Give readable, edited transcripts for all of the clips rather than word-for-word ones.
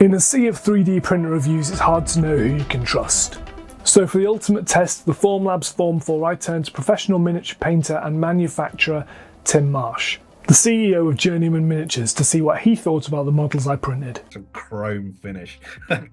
In a sea of 3D printer reviews, it's hard to know who you can trust. So for the ultimate test, the Formlabs Form 4, I turned to professional miniature painter and manufacturer Tim Marsh, the CEO of Journeyman Miniatures, to see what he thought about the models I printed. It's a chrome finish,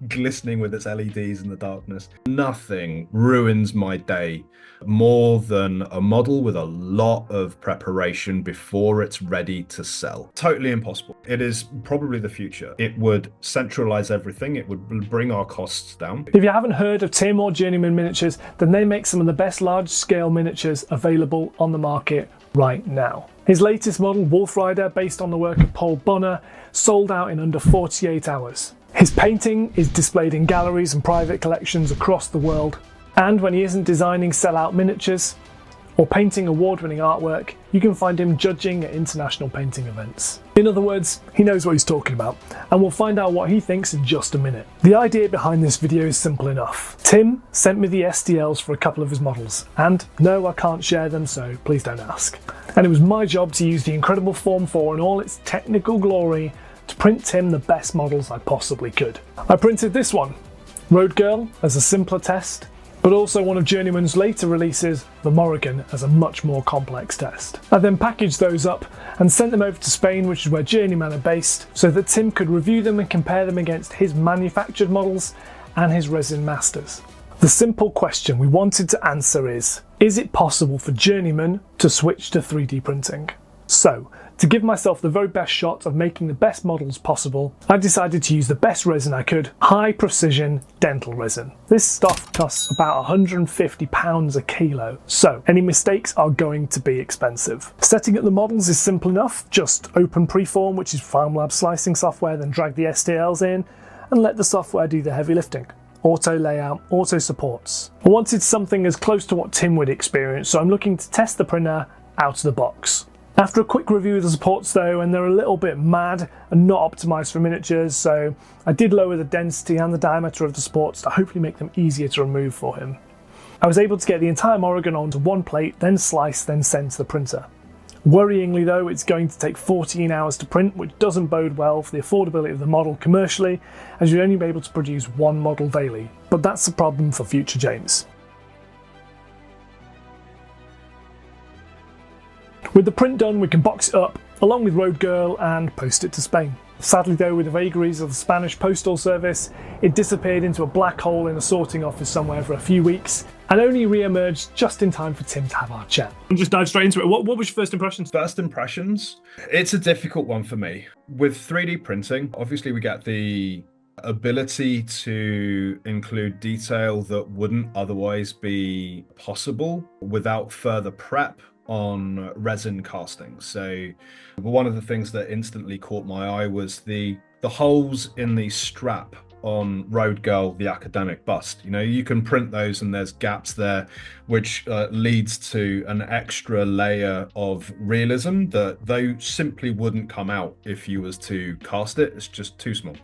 glistening with its LEDs in the darkness. Nothing ruins my day more than a model with a lot of preparation before it's ready to sell. Totally impossible. It is probably the future. It would centralize everything. It would bring our costs down. If you haven't heard of Tim or Journeyman Miniatures, then they make some of the best large-scale miniatures available on the market right now. His latest model, Wolf Rider, based on the work of Paul Bonner, sold out in under 48 hours. His painting is displayed in galleries and private collections across the world. And when he isn't designing sell-out miniatures or painting award-winning artwork, you can find him judging at international painting events. In other words, he knows what he's talking about, and we'll find out what he thinks in just a minute. The idea behind this video is simple enough. Tim sent me the STLs for a couple of his models, and no, I can't share them, so please don't ask. And it was my job to use the incredible Form 4 in all its technical glory to print Tim the best models I possibly could. I printed this one, Road Girl, as a simpler test, but also one of Journeyman's later releases, the Morrigan, as a much more complex test. I then packaged those up and sent them over to Spain, which is where Journeyman are based, so that Tim could review them and compare them against his manufactured models and his resin masters. The simple question we wanted to answer is it possible for Journeyman to switch to 3D printing? So, to give myself the very best shot of making the best models possible, I decided to use the best resin I could, high precision dental resin. This stuff costs about £150 a kilo, so any mistakes are going to be expensive. Setting up the models is simple enough, just open Preform, which is Formlabs slicing software, then drag the STLs in and let the software do the heavy lifting. Auto layout, auto supports. I wanted something as close to what Tim would experience, so I'm looking to test the printer out of the box. After a quick review of the supports though, and they're a little bit mad and not optimised for miniatures, so I did lower the density and the diameter of the supports to hopefully make them easier to remove for him. I was able to get the entire Morrigan onto one plate, then slice, then send to the printer. Worryingly though, it's going to take 14 hours to print, which doesn't bode well for the affordability of the model commercially, as you'd only be able to produce one model daily. But that's a problem for future James. With the print done, we can box it up, along with Road Girl, and post it to Spain. Sadly though, with the vagaries of the Spanish postal service, it disappeared into a black hole in a sorting office somewhere for a few weeks, and only re-emerged just in time for Tim to have our chat. And just dive straight into it. What was your first impressions? First impressions? It's a difficult one for me. With 3D printing, obviously we get the ability to include detail that wouldn't otherwise be possible without further prep on resin casting. So one of the things that instantly caught my eye was the holes in the strap on Road Girl, the academic bust. You know, you can print those and there's gaps there, which leads to an extra layer of realism that they simply wouldn't come out if you was to cast it. It's just too small.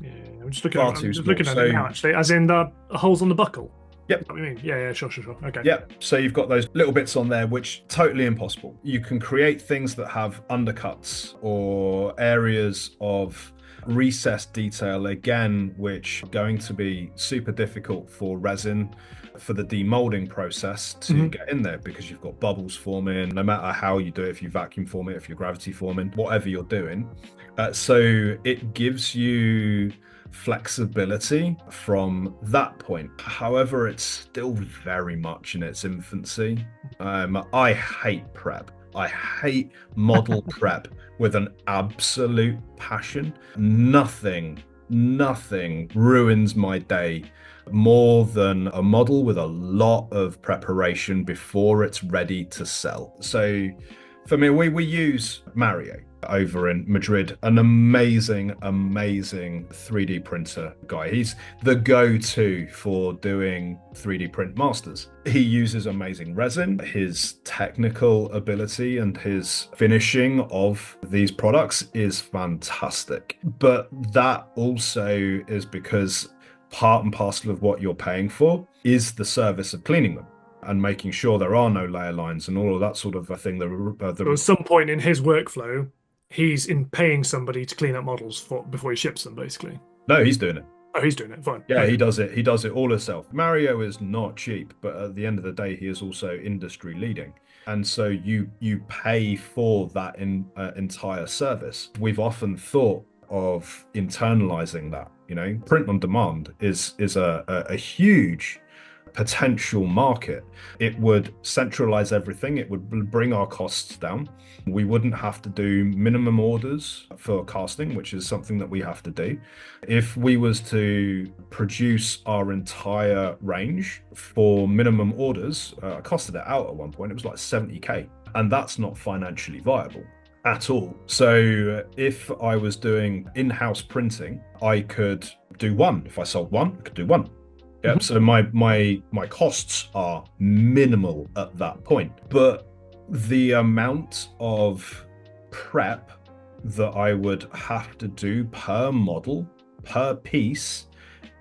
Yeah, I'm just looking at it now actually, as in the holes on the buckle. Yep. What do you mean? Yeah, sure. Okay. Yep. So you've got those little bits on there, which totally impossible. You can create things that have undercuts or areas of recessed detail, again, which are going to be super difficult for resin for the demolding process to get in there, because you've got bubbles forming, no matter how you do it, if you vacuum form it, if you're gravity forming, whatever you're doing. So it gives you flexibility from that point. However, it's still very much in its infancy. I hate prep. I hate model prep with an absolute passion. Nothing ruins my day more than a model with a lot of preparation before it's ready to sell. So for me, we use Mario over in Madrid, an amazing 3D printer guy. He's the go-to for doing 3D print masters. He uses amazing resin. His technical ability and his finishing of these products is fantastic. But that also is because part and parcel of what you're paying for is the service of cleaning them and making sure there are no layer lines and all of that sort of thing. So at some point in his workflow, he's paying somebody to clean up models before he ships them, basically. No, he's doing it. Oh, he's doing it. Fine. Yeah, Okay. he does it. He does it all himself. Mario is not cheap, but at the end of the day, he is also industry leading. And so you pay for that entire service. We've often thought of internalizing that. Print on demand is a huge potential market. It would centralize everything. It would bring our costs down. We wouldn't have to do minimum orders for casting, which is something that we have to do. If we was to produce our entire range for minimum orders, I costed it out at one point. It was like 70k, and that's not financially viable at all. So if I was doing in-house printing, I could do one. If I sold one, I could do one. Yep. So my costs are minimal at that point, but the amount of prep that I would have to do per model, per piece,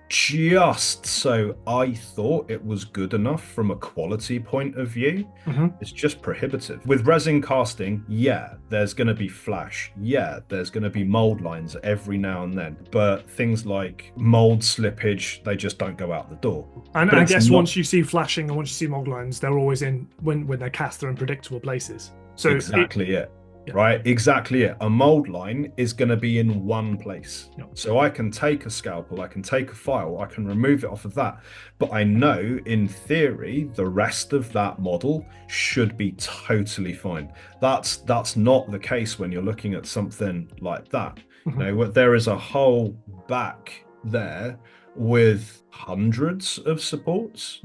just so I thought it was good enough from a quality point of view, it's just prohibitive. With resin casting, yeah, there's going to be flash. Yeah, there's going to be mold lines every now and then. But things like mold slippage, they just don't go out the door. And But I it's guess not- once you see flashing and once you see mold lines, they're always in, when they're cast, they're in predictable places. So exactly it. Yeah. Right, exactly it. A mold line is going to be in one place. Yep. So I can take a scalpel, I can take a file, I can remove it off of that. But I know in theory, the rest of that model should be totally fine. That's not the case when you're looking at something like that. There is a whole back there with hundreds of supports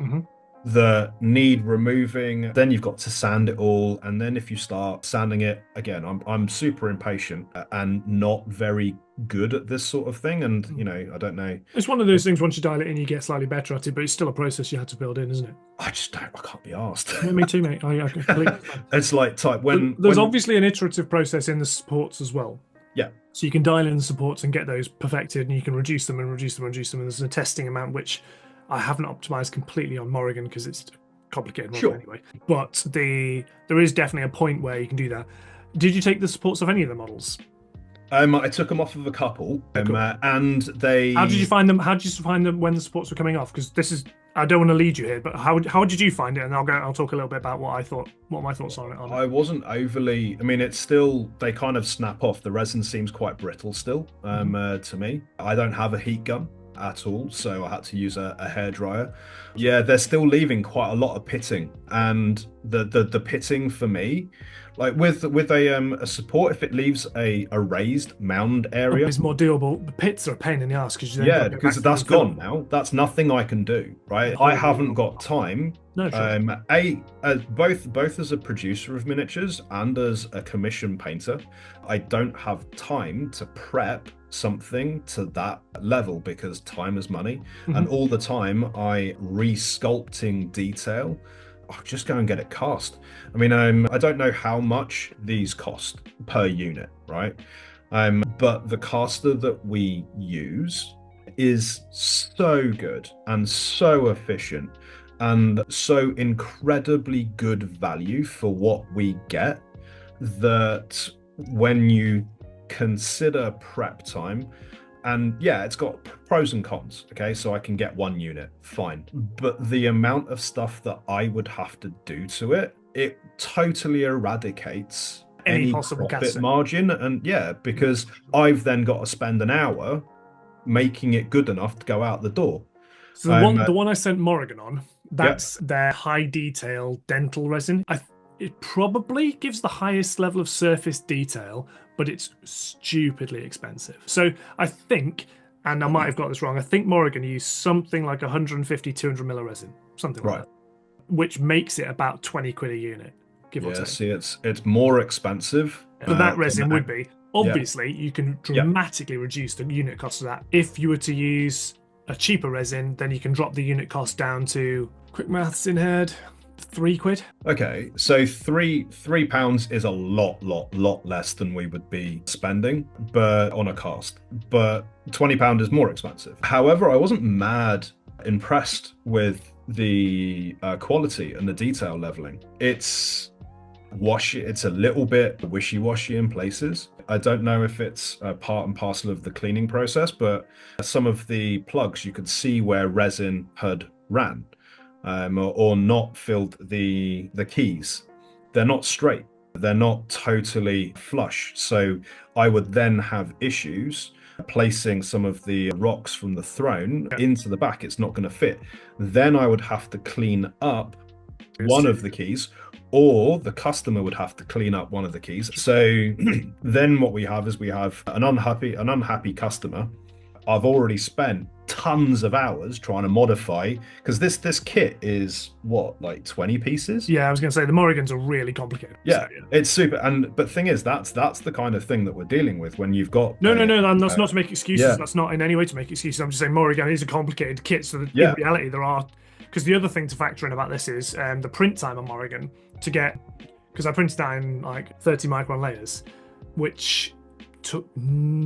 that need removing. Then you've got to sand it all, and then if you start sanding it again, I'm super impatient and not very good at this sort of thing. And I don't know. It's one of those things. Once you dial it in, you get slightly better at it, but it's still a process you had to build in, isn't it? I can't be asked. Yeah, me too, mate. I completely. It's like type when There's obviously an iterative process in the supports as well. Yeah. So you can dial in the supports and get those perfected, and you can reduce them and reduce them and reduce them. And there's a testing amount which I haven't optimized completely on Morrigan because it's a complicated model anyway. But there is definitely a point where you can do that. Did you take the supports of any of the models? I took them off of a couple, Cool. And they. How did you find them? How did you find them when the supports were coming off? Because this is, I don't want to lead you here, but how did you find it? And I'll talk a little bit about what my thoughts on it. I wasn't overly. I mean, it's still, they kind of snap off. The resin seems quite brittle still. To me, I don't have a heat gun at all, so I had to use a hairdryer. Yeah, they're still leaving quite a lot of pitting, and the pitting for me, like with a support, if it leaves a raised mound area, It's more doable. The pits are a pain in the ass because because that's gone now. That's nothing I can do, right? I haven't got time. No, sure. Both as a producer of miniatures and as a commission painter, I don't have time to prep something to that level because time is money. And all the time I resculpting detail, I'll just go and get it cast. I mean, I don't know how much these cost per unit, right? But the caster that we use is so good and so efficient and so incredibly good value for what we get that when you consider prep time, and yeah, it's got pros and cons, okay, so I can get one unit, fine, but the amount of stuff that I would have to do to it totally eradicates any possible profit casting margin. And yeah, because I've then got to spend an hour making it good enough to go out the door. So the one I sent Morrigan on, that's their high detail dental resin. It probably gives the highest level of surface detail, but it's stupidly expensive. So I think, and I might have got this wrong, I think Morrigan used something like 150, 200 mil resin, something like that, which makes it about 20 quid a unit, give or take. See, it's more expensive. But that resin would be. Obviously, you can dramatically reduce the unit cost of that. If you were to use a cheaper resin, then you can drop the unit cost down to, quick maths in head, 3 quid. Okay, so £3 is a lot less than we would be spending, but on a cast. But £20 is more expensive. However, I wasn't mad impressed with the quality and the detail leveling. It's washy. It's a little bit wishy-washy in places. I don't know if it's part and parcel of the cleaning process, but some of the plugs you could see where resin had ran, or not filled the keys. They're not straight. They're not totally flush. So I would then have issues placing some of the rocks from the throne into the back. It's not going to fit. Then I would have to clean up one of the keys, or the customer would have to clean up one of the keys. So then what we have is we have an unhappy customer. I've already spent tons of hours trying to modify, because this kit is what, like 20 pieces? Yeah, I was going to say the Morrigans are really complicated. Yeah, so, yeah, it's super. But thing is, that's the kind of thing that we're dealing with when you've got no, that's not to make excuses. Yeah. That's not in any way to make excuses. I'm just saying Morrigan is a complicated kit. So that in reality, there are, because the other thing to factor in about this is the print time on Morrigan to get, because I printed that in like 30 micron layers, which took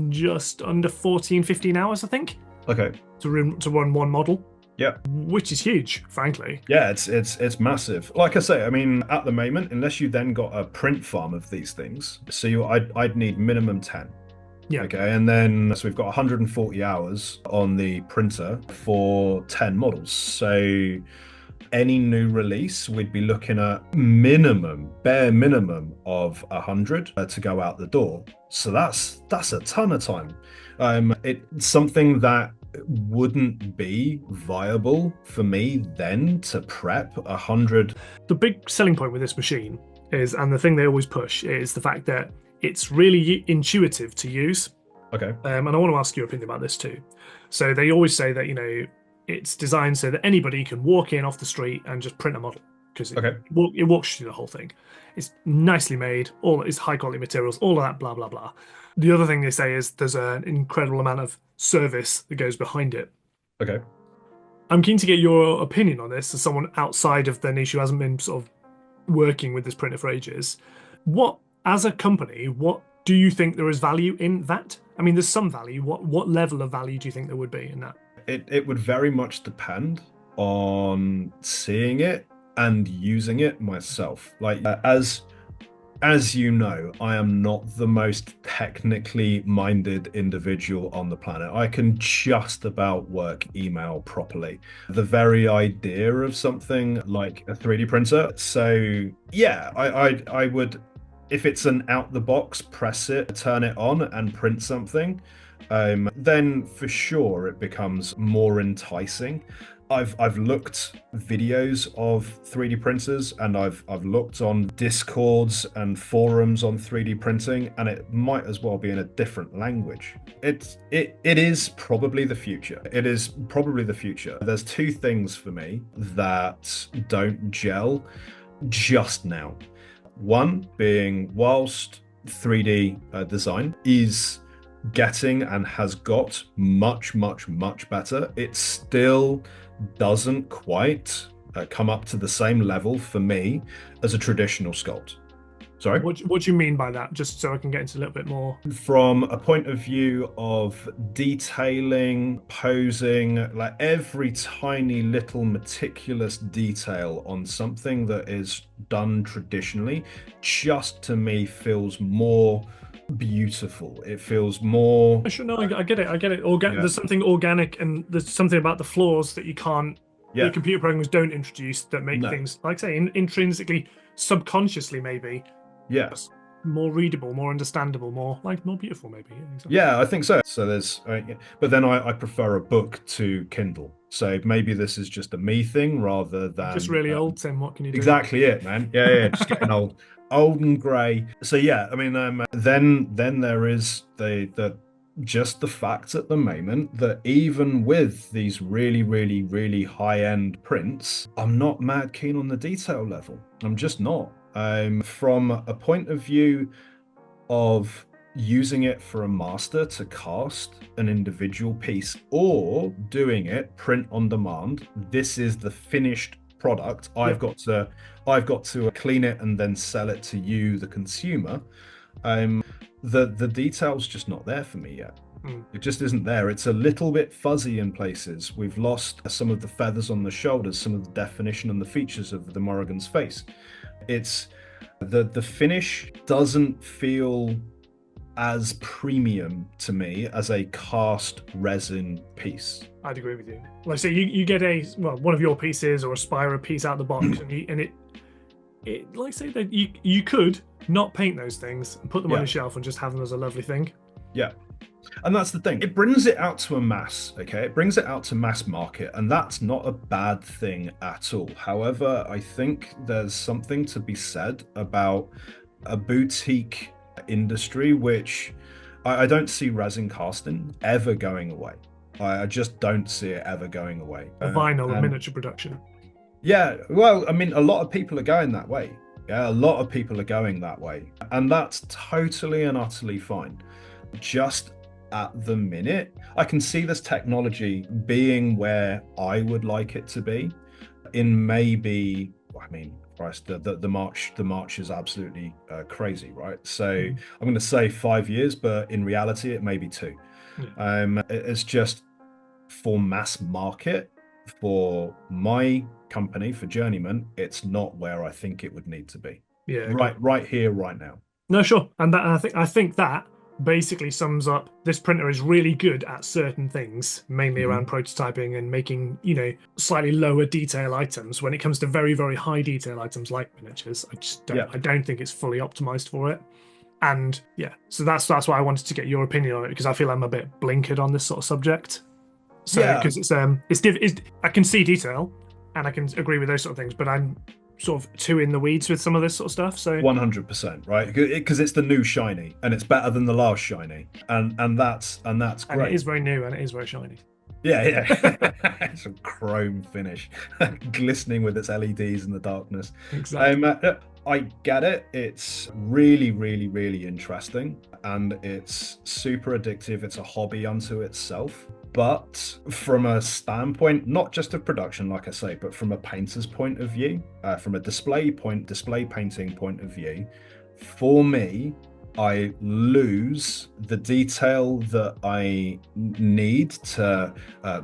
just under 15 hours, I think. Okay. To run one model. Yeah. Which is huge, frankly. Yeah, it's massive. Like I say, I mean, at the moment, unless you then got a print farm of these things, so I'd need minimum 10. Yeah. Okay, and then so we've got 140 hours on the printer for 10 models. So any new release, we'd be looking at bare minimum of 100 to go out the door. So that's a ton of time. It's something that wouldn't be viable for me then to prep 100. The big selling point with this machine is, and the thing they always push, is the fact that it's really intuitive to use. Okay. And I want to ask your opinion about this too. So they always say that, it's designed so that anybody can walk in off the street and just print a model, because it walks you through the whole thing. It's nicely made, all it's high quality materials, all of that, blah, blah, blah. The other thing they say is there's an incredible amount of service that goes behind it. Okay. I'm keen to get your opinion on this as someone outside of the niche who hasn't been sort of working with this printer for ages. As a company, what do you think there is value in that? I mean, there's some value. What level of value do you think there would be in that? It would very much depend on seeing it and using it myself. Like, as you know, I am not the most technically minded individual on the planet. I can just about work email properly. The very idea of something like a 3D printer. So yeah, I would, if it's an out the box, press it, turn it on and print something, then for sure it becomes more enticing. I've looked videos of 3D printers, and I've looked on Discords and forums on 3D printing, and it might as well be in a different language. It is probably the future. It is probably the future. There's two things for me that don't gel just now. One being, whilst 3D design is getting and has got much better, it still doesn't quite come up to the same level for me as a traditional sculpt. Sorry? What do you mean by that? Just so I can get into a little bit more. From a point of view of detailing, posing, like every tiny little meticulous detail on something that is done traditionally, just to me feels more beautiful. It feels more. I get it. There's something organic, and there's something about the flaws that you can't. The computer programs don't introduce that make things, like say, intrinsically, subconsciously, maybe. Yes. More readable, more understandable, more beautiful, maybe. Exactly. Yeah, I think so. So there's, but then I prefer a book to Kindle. So maybe this is just a me thing rather than just really old. Tim, what can you do? Exactly it, man. Yeah, just getting old and grey. So yeah, I mean, then there is the just the fact at the moment that even with these really high-end prints, I'm not mad keen on the detail level. I'm just not. From a point of view of using it for a master to cast an individual piece, or doing it print on demand, this is the finished product. I've got to clean it and then sell it to you, the consumer. The detail's just not there for me yet. It just isn't there. It's a little bit fuzzy in places. We've lost some of the feathers on the shoulders, some of the definition and the features of the Morrigan's face. The finish doesn't feel as premium to me as a cast resin piece. I'd agree with you. Like, say you get one of your pieces or a Spira piece out of the box, and it like say that you could not paint those things and put them on your shelf and just have them as a lovely thing. Yeah. And that's the thing. It brings it out to a mass, okay? It brings it out to mass market, and that's not a bad thing at all. However, I think there's something to be said about a boutique industry, which I don't see resin casting ever going away. I just don't see it ever going away. Vinyl and miniature production. Yeah, well, I mean, a lot of people are going that way. Yeah, a lot of people are going that way. And that's totally and utterly fine. Just at the minute, I can see this technology being where I would like it to be in maybe, I mean, Christ, the march is absolutely crazy, right? So I'm going to say 5 years, but in reality, it may be 2. It's just for mass market, for my company, for Journeyman, it's not where I think it would need to be. Yeah, okay. Right here, right now. No, sure, and I think that basically sums up this printer is really good at certain things, mainly around prototyping and making, slightly lower detail items. When it comes to very, very high detail items like miniatures, I don't think it's fully optimized for it. And yeah, so that's why I wanted to get your opinion on it, because I feel I'm a bit blinkered on this sort of subject. So because I can see detail and I can agree with those sort of things, but I'm sort of too in the weeds with some of this sort of stuff. So 100%, right? Because it's the new shiny and it's better than the last shiny, and that's great. And it is very new and it is very shiny. Yeah. It's a chrome finish, glistening with its LEDs in the darkness. Exactly. I get it. It's really, really, really interesting, and it's super addictive. It's a hobby unto itself. But from a standpoint, not just of production, like I say, but from a painter's point of view, from a display painting point of view, for me, I lose the detail that I need to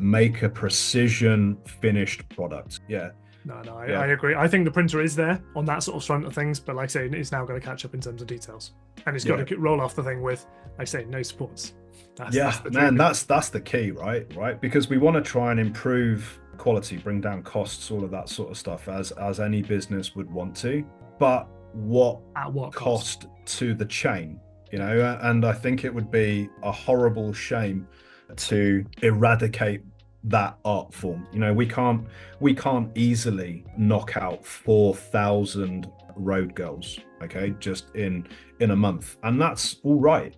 make a precision finished product. Yeah. No, I agree. I think the printer is there on that sort of front of things, but like I say, it's now got to catch up in terms of details, and it's got to roll off the thing with, like I say, no supports. That's the key, right? Because we want to try and improve quality, bring down costs, all of that sort of stuff, as any business would want to. But at what cost to the chain? And I think it would be a horrible shame to eradicate that art form. We can't easily knock out 4,000 road girls, okay, just in a month, and that's all right.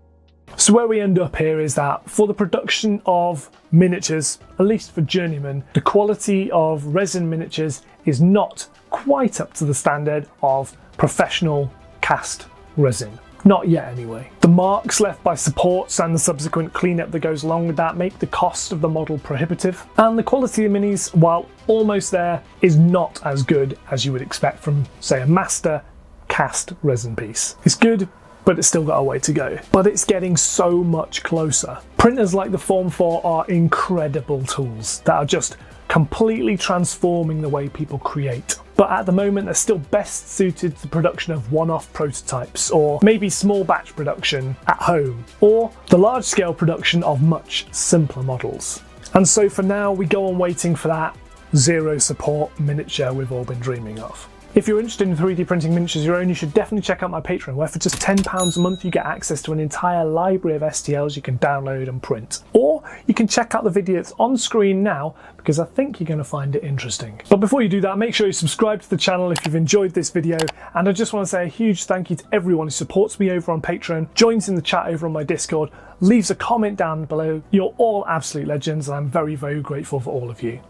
So where we end up here is that for the production of miniatures, at least for Journeyman, the quality of resin miniatures is not quite up to the standard of professional cast resin. Not yet anyway. The marks left by supports and the subsequent cleanup that goes along with that make the cost of the model prohibitive, and the quality of minis, while almost there, is not as good as you would expect from, say, a master cast resin piece. It's good, but it's still got a way to go. But it's getting so much closer. Printers like the Form 4 are incredible tools that are just completely transforming the way people create. But at the moment, they're still best suited to the production of one-off prototypes, or maybe small batch production at home, or the large-scale production of much simpler models. And so for now, we go on waiting for that zero support miniature we've all been dreaming of. If you're interested in 3D printing miniatures of your own, you should definitely check out my Patreon, where for just £10 a month you get access to an entire library of STLs you can download and print. Or you can check out the video that's on screen now, because I think you're going to find it interesting. But before you do that, make sure you subscribe to the channel if you've enjoyed this video, and I just want to say a huge thank you to everyone who supports me over on Patreon, joins in the chat over on my Discord, leaves a comment down below. You're all absolute legends, and I'm very, very grateful for all of you.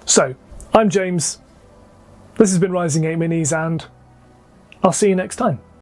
So, I'm James. This has been RisingApe Minis, and I'll see you next time.